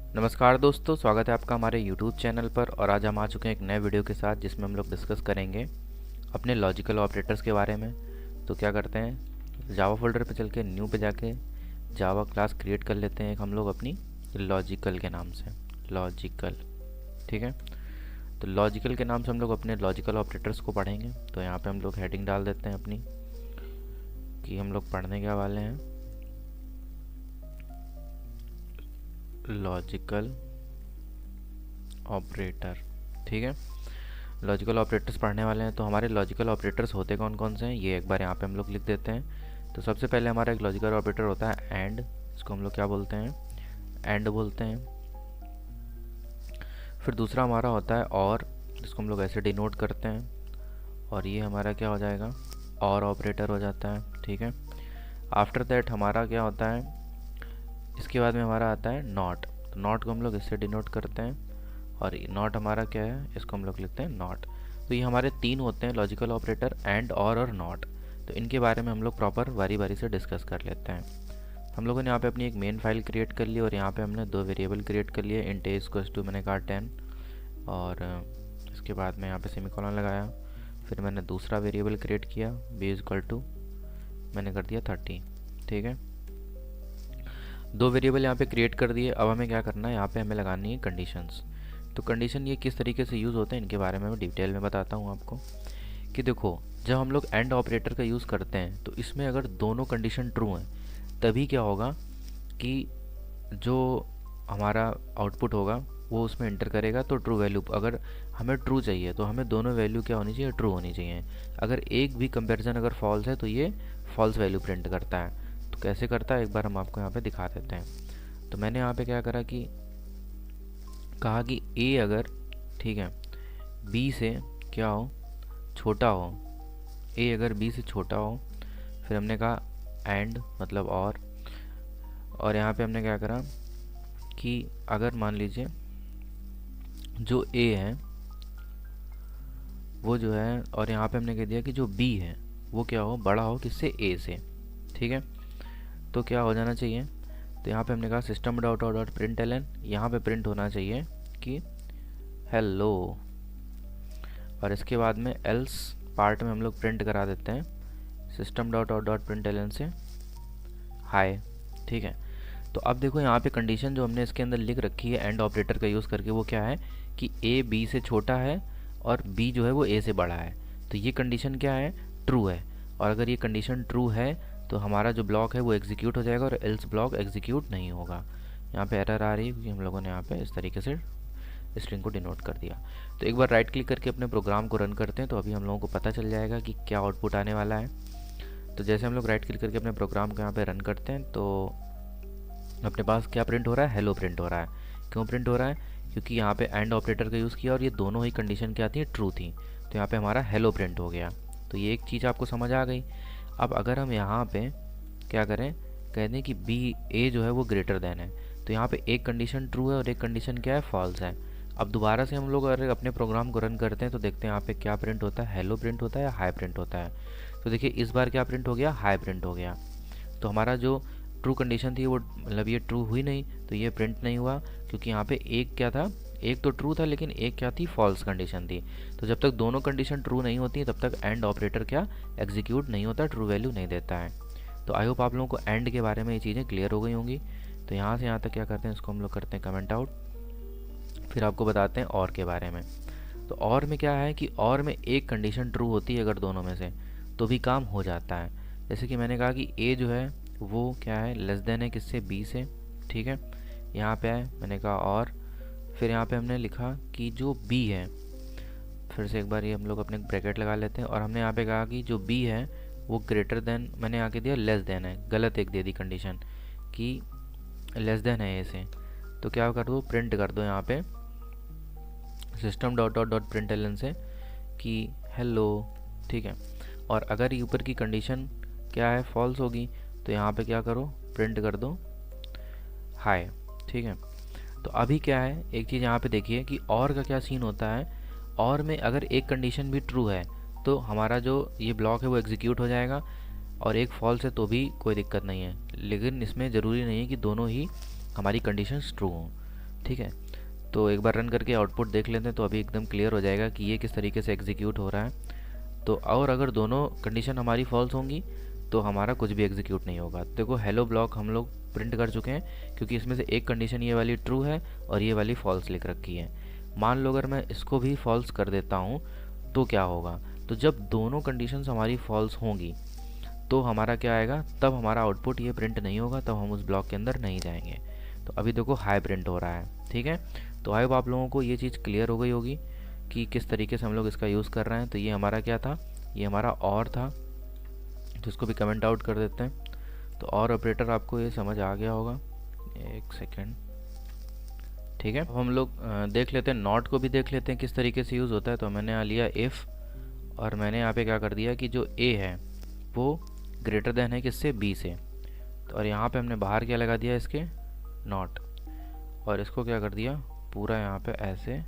नमस्कार दोस्तों, स्वागत है आपका हमारे YouTube चैनल पर। और आज हम आ चुके हैं एक नए वीडियो के साथ जिसमें हम लोग डिस्कस करेंगे अपने लॉजिकल ऑपरेटर्स के बारे में। तो क्या करते हैं, जावा फोल्डर पे चल के न्यू पे जाके जावा क्लास क्रिएट कर लेते हैं एक हम लोग अपनी लॉजिकल के नाम से। लॉजिकल, ठीक है। तो लॉजिकल के नाम से हम लोग अपने लॉजिकल ऑपरेटर्स को पढ़ेंगे। तो यहाँ पे हम लोग हेडिंग डाल देते हैं अपनी कि हम लोग पढ़ने के वाले हैं लॉजिकल ऑपरेटर, ठीक है। लॉजिकल ऑपरेटर्स पढ़ने वाले हैं। तो हमारे लॉजिकल ऑपरेटर्स होते कौन कौन से हैं ये एक बार यहाँ पे हम लोग लिख देते हैं। तो सबसे पहले हमारा एक लॉजिकल ऑपरेटर होता है एंड। इसको हम लोग क्या बोलते हैं, एंड बोलते हैं। फिर दूसरा हमारा होता है और, जिसको हम लोग ऐसे डिनोट करते हैं, और ये हमारा क्या हो जाएगा, और ऑपरेटर हो जाता है, ठीक है। आफ्टर दैट हमारा क्या होता है, इसके बाद में हमारा आता है नॉट। तो नॉट को हम लोग इससे डिनोट करते हैं, और नॉट हमारा क्या है, इसको हम लोग लिखते हैं नॉट। तो ये हमारे तीन होते हैं लॉजिकल ऑपरेटर, एंड और नॉट। तो इनके बारे में हम लोग प्रॉपर बारी बारी से डिस्कस कर लेते हैं। हम लोगों ने यहाँ पे अपनी एक मेन फाइल क्रिएट कर ली और यहाँ पे हमने दो वेरिएबल क्रिएट कर लिए। इंट ए इक्वल्स टू मैंने कहा 10, और इसके बाद में यहाँ पे सेमीकोलन लगाया। फिर मैंने दूसरा वेरिएबल क्रिएट किया, बी इक्वल टू मैंने कर दिया 30, ठीक है। दो वेरिएबल यहाँ पे क्रिएट कर दिए। अब हमें क्या करना है, यहाँ पे हमें लगानी है कंडीशंस। तो कंडीशन ये किस तरीके से यूज़ होते हैं इनके बारे में मैं डिटेल में बताता हूँ आपको। कि देखो, जब हम लोग एंड ऑपरेटर का यूज़ करते हैं तो इसमें अगर दोनों कंडीशन ट्रू हैं तभी क्या होगा कि जो हमारा आउटपुट होगा वो उसमें इंटर करेगा। तो ट्रू वैल्यू, अगर हमें ट्रू चाहिए तो हमें दोनों वैल्यू क्या होनी चाहिए, ट्रू होनी चाहिए। अगर एक भी कंपैरिजन अगर फॉल्स है तो ये फॉल्स वैल्यू प्रिंट करता है। तो कैसे करता है एक बार हम आपको यहाँ पे दिखा देते हैं। तो मैंने यहाँ पे क्या करा कि कहा कि ए अगर, ठीक है, बी से क्या हो, छोटा हो, ए अगर बी से छोटा हो। फिर हमने कहा एंड मतलब और यहाँ पे हमने क्या करा कि अगर मान लीजिए जो ए है वो जो है, और यहाँ पे हमने कह दिया कि जो बी है वो क्या हो, बड़ा हो किससे, ए से, ठीक है। तो क्या हो जाना चाहिए, तो यहाँ पे हमने कहा system dot out dot println, यहाँ पे प्रिंट होना चाहिए कि हेलो। और इसके बाद में एल्स पार्ट में हम लोग प्रिंट करा देते हैं system dot out dot println से हाय, ठीक है। तो अब देखो यहाँ पे कंडीशन जो हमने इसके अंदर लिख रखी है एंड ऑपरेटर का यूज़ करके, वो क्या है कि ए बी से छोटा है और बी जो है वो ए से बड़ा है। तो ये कंडीशन क्या है, ट्रू है। और अगर ये कंडीशन ट्रू है तो हमारा जो ब्लॉक है वो एग्जीक्यूट हो जाएगा और एल्स ब्लॉक एग्जीक्यूट नहीं होगा। यहाँ पे एरर आ रही है क्योंकि हम लोगों ने यहाँ पे इस तरीके से स्ट्रिंग को डिनोट कर दिया। तो एक बार राइट क्लिक करके अपने प्रोग्राम को रन करते हैं तो अभी हम लोगों को पता चल जाएगा कि क्या आउटपुट आने वाला है। तो जैसे हम लोग राइट क्लिक करके अपने प्रोग्राम को यहाँ पे रन करते हैं तो अपने पास क्या प्रिंट हो रहा है, हेलो प्रिंट हो रहा है। क्यों प्रिंट हो रहा है, क्योंकि यहाँ पे एंड ऑपरेटर का यूज़ किया और ये दोनों ही कंडीशन क्या थी, ट्रू थी। तो यहाँ पे हमारा हेलो प्रिंट हो गया। तो ये एक चीज़ आपको समझ आ गई। अब अगर हम यहाँ पे क्या करें, कह दें कि बी ए जो है वो ग्रेटर देन है, तो यहाँ पे एक कंडीशन ट्रू है और एक कंडीशन क्या है, फॉल्स है। अब दोबारा से हम लोग अगर अपने प्रोग्राम को रन करते हैं तो देखते हैं यहाँ पे क्या प्रिंट होता है, हेलो प्रिंट होता है या हाई प्रिंट होता है। तो देखिए इस बार क्या प्रिंट हो गया, हाई प्रिंट हो गया। तो हमारा जो ट्रू कंडीशन थी वो मतलब ये ट्रू हुई नहीं, तो ये प्रिंट नहीं हुआ क्योंकि यहाँ पे एक क्या था, एक तो ट्रू था लेकिन एक क्या थी, फॉल्स कंडीशन थी। तो जब तक दोनों कंडीशन ट्रू नहीं होती तब तक एंड ऑपरेटर क्या एग्जीक्यूट नहीं होता, ट्रू वैल्यू नहीं देता है। तो आई होप आप लोगों को एंड के बारे में ये चीज़ें क्लियर हो गई होंगी। तो यहाँ से यहाँ तक क्या करते हैं, इसको हम लोग करते हैं कमेंट आउट। फिर आपको बताते हैं और के बारे में। तो और में क्या है कि और में एक कंडीशन ट्रू होती है अगर दोनों में से, तो भी काम हो जाता है। जैसे कि मैंने कहा कि ए जो है वो क्या है, लेस देन है किससे, बी से, ठीक है। यहाँ पे है, मैंने कहा और, फिर यहाँ पे हमने लिखा कि जो बी है, फिर से एक बार ये हम लोग अपने ब्रैकेट लगा लेते हैं, और हमने यहाँ पे कहा कि जो बी है वो ग्रेटर देन, मैंने आके दिया लेस देन है, गलत एक दे दी कंडीशन कि लेस देन है ए से। तो क्या कर दो, प्रिंट कर दो यहाँ पे system dot dot dot println से कि हेलो, ठीक है। और अगर ये ऊपर की कंडीशन क्या है, फॉल्स होगी, तो यहाँ पे क्या करो, प्रिंट कर दो हाय, ठीक है। तो अभी क्या है, एक चीज़ यहाँ पे देखिए कि और का क्या सीन होता है। और में अगर एक कंडीशन भी ट्रू है तो हमारा जो ये ब्लॉक है वो एग्जीक्यूट हो जाएगा, और एक फॉल्स है तो भी कोई दिक्कत नहीं है। लेकिन इसमें ज़रूरी नहीं है कि दोनों ही हमारी कंडीशंस ट्रू हों। ठीक है, तो एक बार रन करके आउटपुट देख लेते हैं तो अभी एकदम क्लियर हो जाएगा कि ये किस तरीके से एग्जीक्यूट हो रहा है। तो और अगर दोनों कंडीशन हमारी फॉल्स होंगी तो हमारा कुछ भी एग्जीक्यूट नहीं होगा। देखो हेलो ब्लॉक हम लोग प्रिंट कर चुके हैं क्योंकि इसमें से एक कंडीशन ये वाली ट्रू है और ये वाली फॉल्स लिख रखी है। मान लो अगर मैं इसको भी फॉल्स कर देता हूँ तो क्या होगा, तो जब दोनों कंडीशंस हमारी फॉल्स होंगी तो हमारा क्या आएगा, तब हमारा आउटपुट ये प्रिंट नहीं होगा, तब हम उस ब्लॉक के अंदर नहीं जाएंगे। तो अभी देखो हाई प्रिंट हो रहा है। ठीक है, तो आई होप आप लोगों को ये चीज़ क्लियर हो गई होगी कि किस तरीके से हम लोग इसका यूज़ कर रहे हैं। तो ये हमारा क्या था, ये हमारा और था, जिसको भी कमेंट आउट कर देते हैं। तो और ऑपरेटर आपको ये समझ आ गया होगा। एक सेकेंड, ठीक है, अब हम लोग देख लेते हैं, नॉट को भी देख लेते हैं किस तरीके से यूज़ होता है। तो मैंने यहाँ लिया इफ़ और मैंने यहाँ पे क्या कर दिया कि जो ए है वो ग्रेटर देन है किससे, बी से। तो और यहाँ पे हमने बाहर क्या लगा दिया इसके, नॉट, और इसको क्या कर दिया पूरा यहाँ पे ऐसे,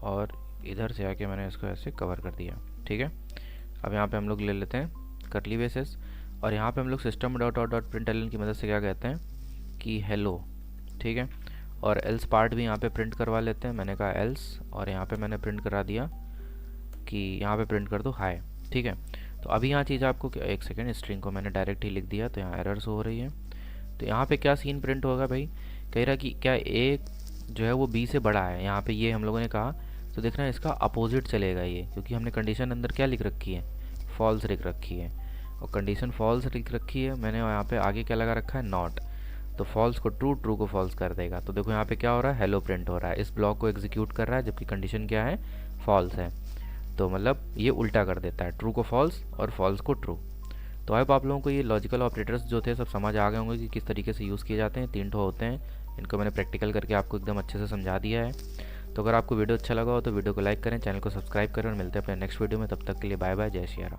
और इधर से आके मैंने इसको ऐसे कवर कर दिया। ठीक है, अब यहाँ पे हम लोग ले लेते हैं कर्ली ब्रेसेस और यहाँ पे हम लोग system dot dot dot print L की मदद से क्या कहते हैं कि हेलो। ठीक है, और एल्स पार्ट भी यहाँ पे प्रिंट करवा लेते हैं। मैंने कहा एल्स और यहाँ पे मैंने प्रिंट करा दिया कि यहाँ पे प्रिंट कर दो हाय। ठीक है, तो अभी यहाँ चीज़ आपको एक सेकेंड, स्ट्रिंग को मैंने डायरेक्ट ही लिख दिया तो यहाँ एरर्स हो रही है। तो यहाँ पे क्या सीन प्रिंट होगा भाई, कह रहा कि क्या ए जो है वो बी से बड़ा है, यहाँ पे ये हम लोगों ने कहा। तो देखना इसका अपोजिट चलेगा ये, क्योंकि हमने कंडीशन अंदर क्या लिख रखी है, फॉल्स लिख रखी है, और कंडीशन फॉल्स लिख रखी है मैंने, यहाँ पे आगे क्या लगा रखा है, नॉट। तो फॉल्स को ट्रू, ट्रू को फॉल्स कर देगा। तो देखो यहाँ पे क्या हो रहा है, हेलो प्रिंट हो रहा है, इस ब्लॉक को एग्जीक्यूट कर रहा है जबकि कंडीशन क्या है, फॉल्स है। तो मतलब ये उल्टा कर देता है, ट्रू को फॉल्स और फॉल्स को ट्रू। तो आई होप आप लोगों को ये लॉजिकल ऑपरेटर्स जो थे सब समझ आ गए होंगे कि किस तरीके से यूज़ किए जाते हैं। 3 ठो होते हैं, इनको मैंने प्रैक्टिकल करके आपको एकदम अच्छे से समझा दिया है। तो अगर आपको वीडियो अच्छा लगा हो तो वीडियो को लाइक करें, चैनल को सब्सक्राइब करें और मिलते हैं अपने नेक्स्ट वीडियो में। तब तक के लिए बाय बाय, जय श्री राम।